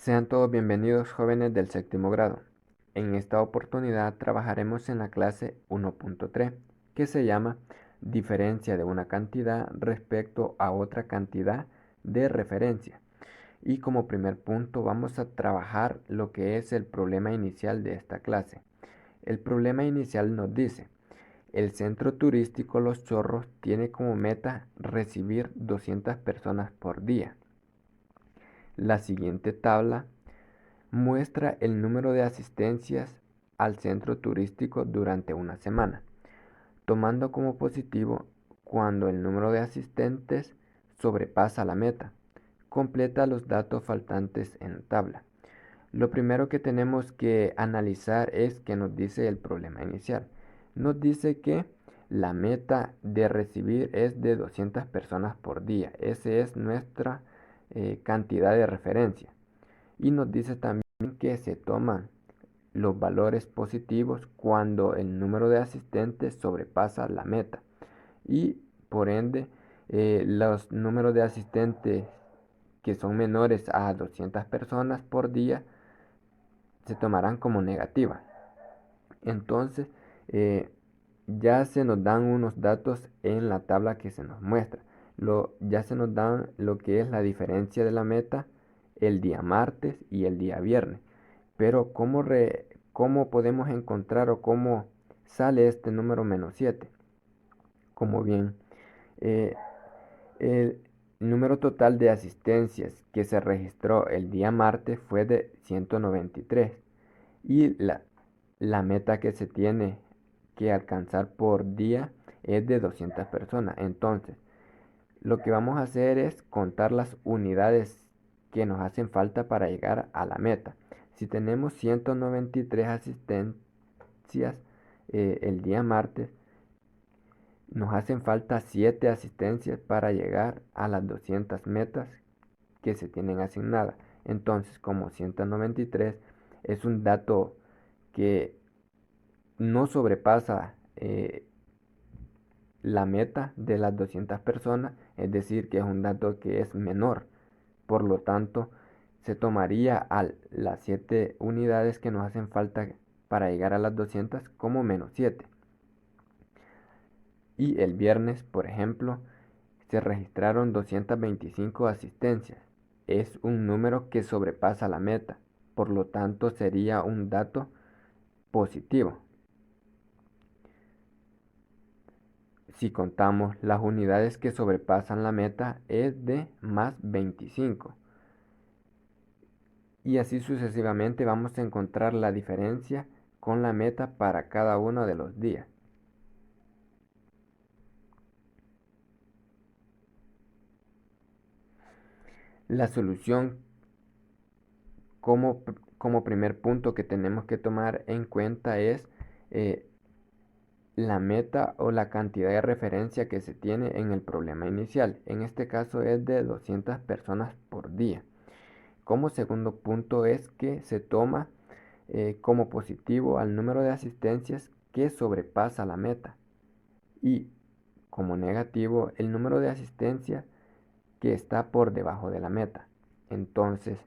Sean todos bienvenidos jóvenes del séptimo grado. En esta oportunidad trabajaremos en la clase 1.3 que se llama diferencia de una cantidad respecto a otra cantidad de referencia. Y como primer punto vamos a trabajar lo que es el problema inicial de esta clase. El problema inicial nos dice: el centro turístico Los Chorros tiene como meta recibir 200 personas por día. La siguiente tabla muestra el número de asistencias al centro turístico durante una semana, tomando como positivo cuando el número de asistentes sobrepasa la meta. Completa los datos faltantes en la tabla. Lo primero que tenemos que analizar es que nos dice el problema inicial. Nos dice que la meta de recibir es de 200 personas por día. Esa es nuestra cantidad de referencia. Y nos dice también que se toman los valores positivos cuando el número de asistentes sobrepasa la meta. Y por ende, los números de asistentes que son menores a 200 personas por día se tomarán como negativa. Entonces, ya se nos dan unos datos en la tabla que se nos muestra. Ya se nos dan lo que es la diferencia de la meta el día martes y el día viernes. Pero ¿cómo podemos encontrar o cómo sale este número -7? Como bien, eh, el número total de asistencias que se registró el día martes fue de 193 y la meta que se tiene que alcanzar por día es de 200 personas. Entonces, lo que vamos a hacer es contar las unidades que nos hacen falta para llegar a la meta. Si tenemos 193 asistencias el día martes, nos hacen falta 7 asistencias para llegar a las 200 metas que se tienen asignadas. Entonces, como 193 es un dato que no sobrepasa la meta de las 200 personas, es decir, que es un dato que es menor. Por lo tanto, se tomaría a las 7 unidades que nos hacen falta para llegar a las 200 como -7. Y el viernes, por ejemplo, se registraron 225 asistencias. Es un número que sobrepasa la meta. Por lo tanto, sería un dato positivo. Si contamos las unidades que sobrepasan la meta es de +25. Y así sucesivamente vamos a encontrar la diferencia con la meta para cada uno de los días. La solución como primer punto que tenemos que tomar en cuenta es la meta o la cantidad de referencia que se tiene en el problema inicial. En este caso es de 200 personas por día. Como segundo punto es que se toma como positivo al número de asistencias que sobrepasa la meta. Y como negativo el número de asistencias que está por debajo de la meta. Entonces,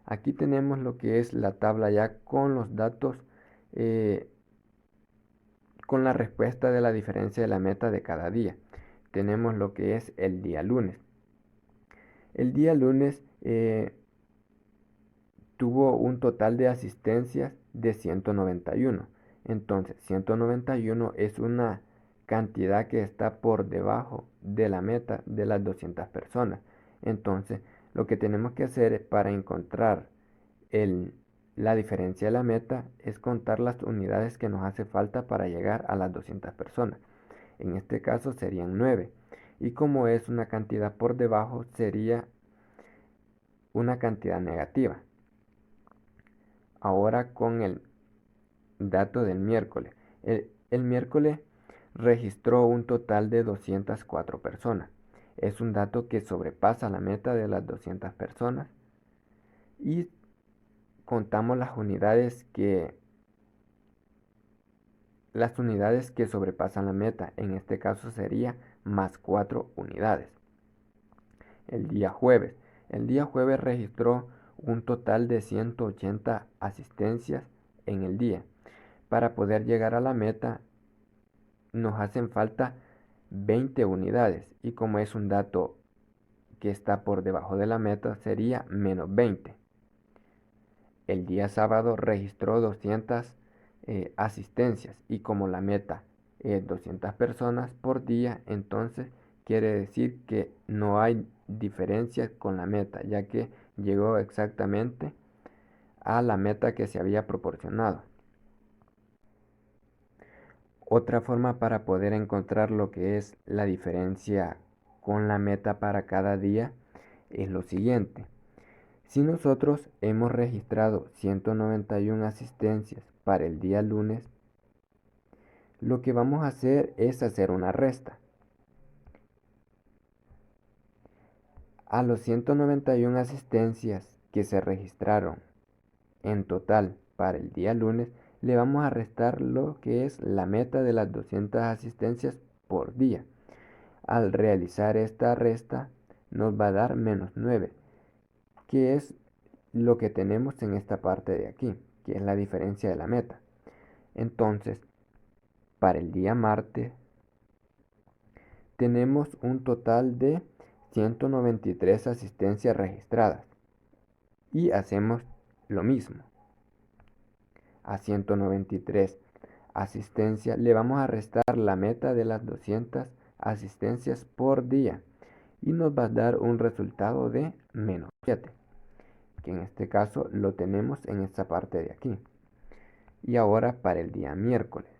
aquí tenemos lo que es la tabla ya con los datos, con la respuesta de la diferencia de la meta de cada día. Tenemos lo que es el día lunes. El día lunes tuvo un total de asistencias de 191. Entonces, 191 es una cantidad que está por debajo de la meta de las 200 personas. Entonces, lo que tenemos que hacer para encontrar la diferencia de la meta es contar las unidades que nos hace falta para llegar a las 200 personas. En este caso serían 9. Y como es una cantidad por debajo, sería una cantidad negativa. Ahora con el dato del miércoles. El miércoles registró un total de 204 personas. Es un dato que sobrepasa la meta de las 200 personas. Y contamos las unidades que sobrepasan la meta. En este caso sería +4 unidades. El día jueves. El día jueves registró un total de 180 asistencias en el día. Para poder llegar a la meta nos hacen falta 20 unidades y como es un dato que está por debajo de la meta sería menos 20. El día sábado registró 200 asistencias y como la meta es 200 personas por día, entonces quiere decir que no hay diferencia con la meta, ya que llegó exactamente a la meta que se había proporcionado. Otra forma para poder encontrar lo que es la diferencia con la meta para cada día es lo siguiente. Si nosotros hemos registrado 191 asistencias para el día lunes, lo que vamos a hacer es hacer una resta. A los 191 asistencias que se registraron en total para el día lunes, le vamos a restar lo que es la meta de las 200 asistencias por día. Al realizar esta resta nos va a dar menos 9, que es lo que tenemos en esta parte de aquí, que es la diferencia de la meta. Entonces, para el día martes tenemos un total de 193 asistencias registradas y hacemos lo mismo. A 193 asistencias le vamos a restar la meta de las 200 asistencias por día y nos va a dar un resultado de menos 7, que en este caso lo tenemos en esta parte de aquí. Y ahora para el día miércoles.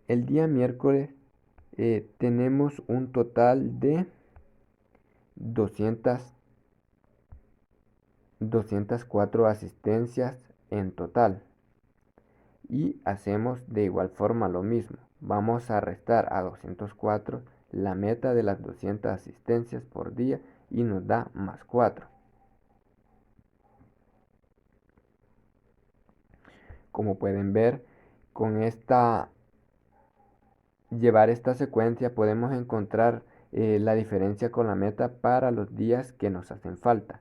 El día miércoles tenemos un total de 204 asistencias en total. Y hacemos de igual forma lo mismo. Vamos a restar a 204 la meta de las 200 asistencias por día y nos da más 4. Como pueden ver, con llevar esta secuencia podemos encontrar la diferencia con la meta para los días que nos hacen falta.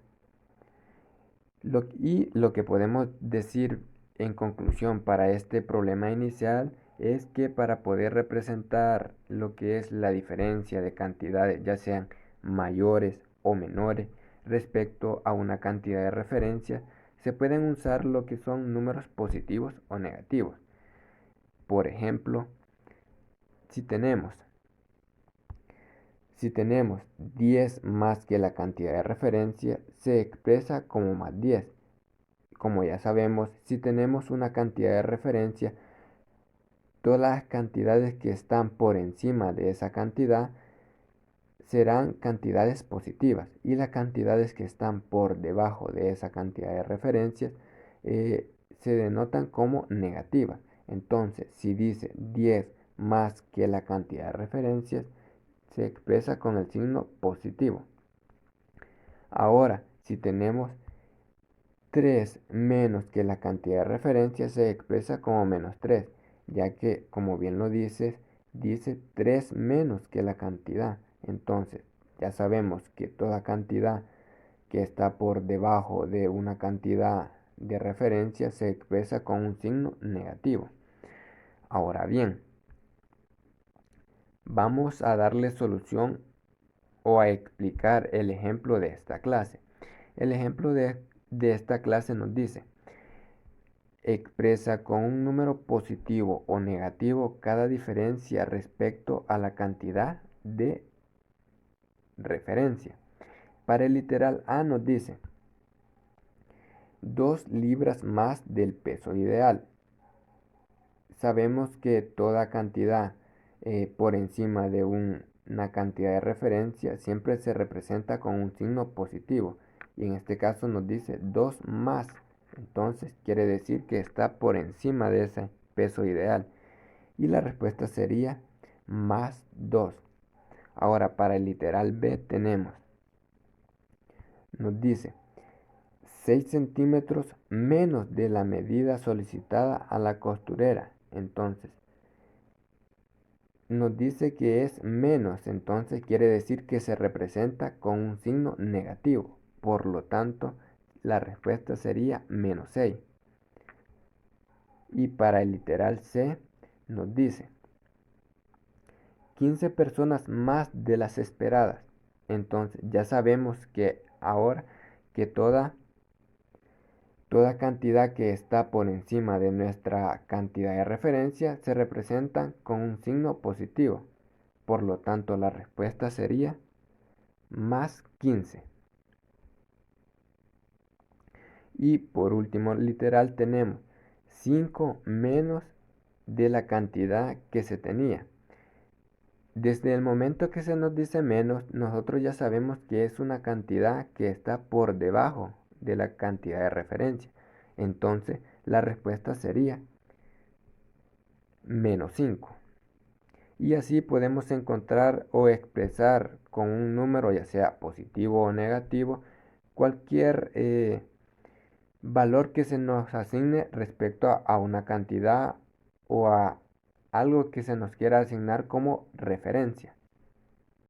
Lo que podemos decir en conclusión para este problema inicial es que para poder representar lo que es la diferencia de cantidades, ya sean mayores o menores, respecto a una cantidad de referencia, se pueden usar lo que son números positivos o negativos. Por ejemplo, si tenemos 10 más que la cantidad de referencia, se expresa como más 10. Como ya sabemos, si tenemos una cantidad de referencia, todas las cantidades que están por encima de esa cantidad serán cantidades positivas y las cantidades que están por debajo de esa cantidad de referencias se denotan como negativas. Entonces, si dice 10 más que la cantidad de referencias, se expresa con el signo positivo. Ahora, si tenemos 3 menos que la cantidad de referencia, se expresa como menos 3, ya que, como bien lo dice 3 menos que la cantidad. Entonces, ya sabemos que toda cantidad que está por debajo de una cantidad de referencia se expresa con un signo negativo. Ahora bien, vamos a darle solución o a explicar el ejemplo de esta clase. El ejemplo de esta clase nos dice: expresa con un número positivo o negativo cada diferencia respecto a la cantidad de referencia. Para el literal A nos dice 2 libras más del peso ideal. Sabemos que toda cantidad por encima de una cantidad de referencia siempre se representa con un signo positivo. Y en este caso nos dice 2 más. Entonces quiere decir que está por encima de ese peso ideal. Y la respuesta sería más 2. Ahora para el literal B nos dice 6 centímetros menos de la medida solicitada a la costurera. Entonces, nos dice que es menos, entonces quiere decir que se representa con un signo negativo. Por lo tanto, la respuesta sería menos 6. Y para el literal C nos dice 15 personas más de las esperadas. Entonces ya sabemos que ahora que toda cantidad que está por encima de nuestra cantidad de referencia se representa con un signo positivo. Por lo tanto, la respuesta sería más 15. Y por último, literal, tenemos 5 menos de la cantidad que se tenía. Desde el momento que se nos dice menos, nosotros ya sabemos que es una cantidad que está por debajo de la cantidad de referencia. Entonces, la respuesta sería menos 5. Y así podemos encontrar o expresar con un número, ya sea positivo o negativo, cualquier valor que se nos asigne respecto a una cantidad o a algo que se nos quiera asignar como referencia.